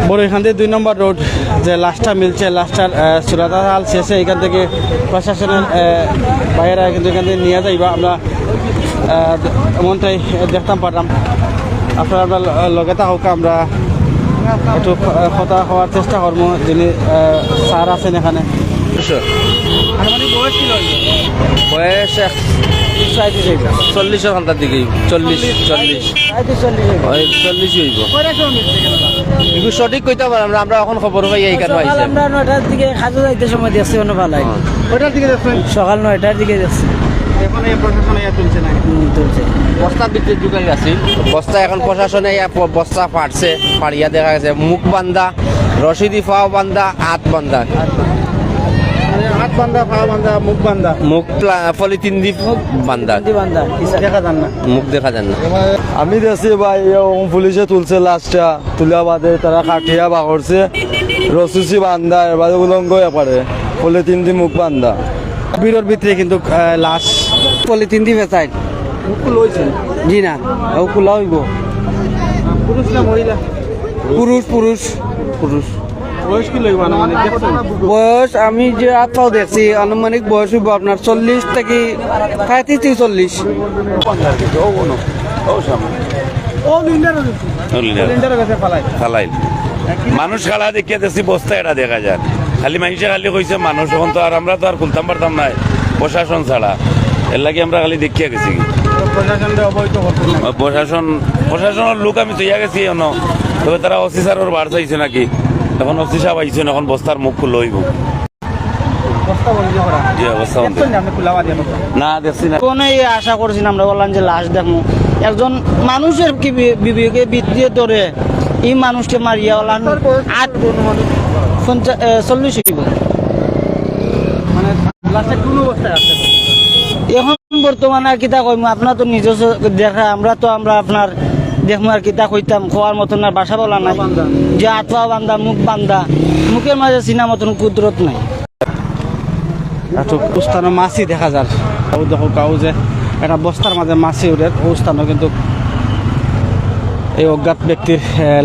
বড় এখান থেকে 2 নম্বর রোড যে লাশটা মিলছে, লাশটার সুরাতাল শেষে এখান থেকে প্রশাসনের বাইরে কিন্তু এখান থেকে নিয়ে যাইবা আমরা এমনটাই দেখতাম পারলাম। আপনারা আমরা লগে থাকুক, আমরা একটু কথা হওয়ার চেষ্টা করবো। যিনি স্যার আছেন এখানে, বয়স 40 ঘন্টার দিকে 40 হইব। এগুলো সঠিক কইতে পারলাম না, আমরা এখন খবর পাই এই কারণে আইছি। আমরা 9টার দিকে খাজু যাইতে সময় দিয়েছি, অন্য ভালো ওইটার দিকে দেখছেন সকাল 9টার দিকে যাচ্ছি। এখন এই প্রশাসন তুলছে না, তুলছে বস্তা বিদ্যুৎ ঢুকাই আছে, বস্তা এখন প্রশাসনে বস্তা ফাটছে, ফাড়িয়া দেখা গেছে মুখ বান্ধা, রশিদি ফাও বান্ধা, হাত বান্ধা, হাত বান্ধা, পা বান্ধা, মুখ বান্ধা, মুখ পলিথিন দিয়ে বান্ধা, দেখা যান না, মুখ দেখা যান না। আমি দেখছি ভাই পুলিশে তুলছে, লাশটা তুলা বাদে তারা কাঠিয়া বাগরছে, রসুসি বান্ধা, এবার উলঙ্গ পারে পলিথিন দিয়ে মুখ বান্ধা। বিরোর ভিতরে কিন্তু লাশ পলিথিন দিবে চাই লইছেন। জি না, ও কুলা হইব। পুরুষ না মহিলা? পুরুষ পুরুষ পুরুষ। বয়স কি লইব মানে দেখছেন? বয়স আমি যে আত্মাও দেখছি, আনুমানিক বয়স হইব আপনার 40 থেকে 35 থেকে 40। ফালাই মানুষ খালা দেখিয়ে দেখছি বস্তা এটা দেখা যায় খালি মানুষে খালি কইছে মানুষ এখন তো আর আমরা তো আর খুলতাম পারতাম না প্রশাসন ছাড়া, এর লাগে আমরা খালি দেখিয়া গেছি। প্রশাসনের লোক আমি চইয়া গেছি এখনো, তবে তারা অসি স্যারের বার চাইছে নাকি, এখন অসি সাহেব আইছেন, এখন বস্তার মুখ লইব। না দেখছি না, কোন আশা করছি না আমরা, বললাম যে লাশ দেখবো একজন মানুষের কি বিবেকে বিদ্যুৎ ধরে এই মানুষকে মারিয়া বললাম 40 হইব। মানে লাশটা কোন অবস্থায় আছে এখন বর্তমানে আর কিতা কইম, আপনার তো নিজস্ব দেখা, আমরা আপনার দেখবো আর কিতা কইতাম, খোয়ার মতন আর বাসা বলা নাই, যে আত্মা বান্ধা, মুখ বান্ধা, মুখের মাঝে চিনা মতন কুদরত নাই। একটু স্থানে মাছি দেখা যায়, দেখো কাউ যে একটা বস্তার মাঝে মাছি উঠে, ও স্থানে কিন্তু এই অজ্ঞাত ব্যক্তির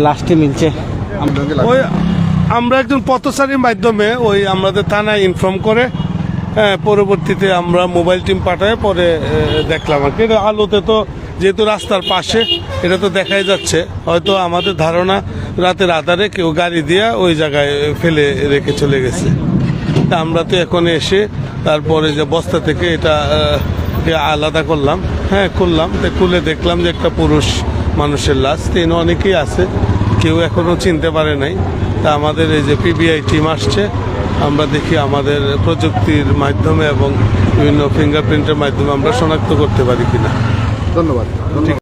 লাশটি মিলছে। ওই আমরা একজন পথচারীর মাধ্যমে ওই আমাদের থানায় ইনফর্ম করে পরবর্তীতে আমরা মোবাইল টিম পাঠায় পরে দেখলাম আর কি। আলোতে তো যেহেতু রাস্তার পাশে এটা তো দেখাই যাচ্ছে, হয়তো আমাদের ধারণা রাতের আধারে কেউ গাড়ি দিয়ে ওই জায়গায় ফেলে রেখে চলে গেছে। তা আমরা তো এখন এসে তারপরে যে বস্তা থেকে এটা আলাদা করলাম, খুললাম, খুলে দেখলাম যে একটা পুরুষ মানুষের লাশ। তিনি অনেকেই আছে, কেউ এখনো চিনতে পারে নাই। তা আমাদের এই যে পিবিআই টিম আসছে, আমরা দেখি আমাদের প্রযুক্তির মাধ্যমে এবং বিভিন্ন ফিঙ্গারপ্রিন্টের মাধ্যমে আমরা শনাক্ত করতে পারি কিনা। ধন্যবাদ।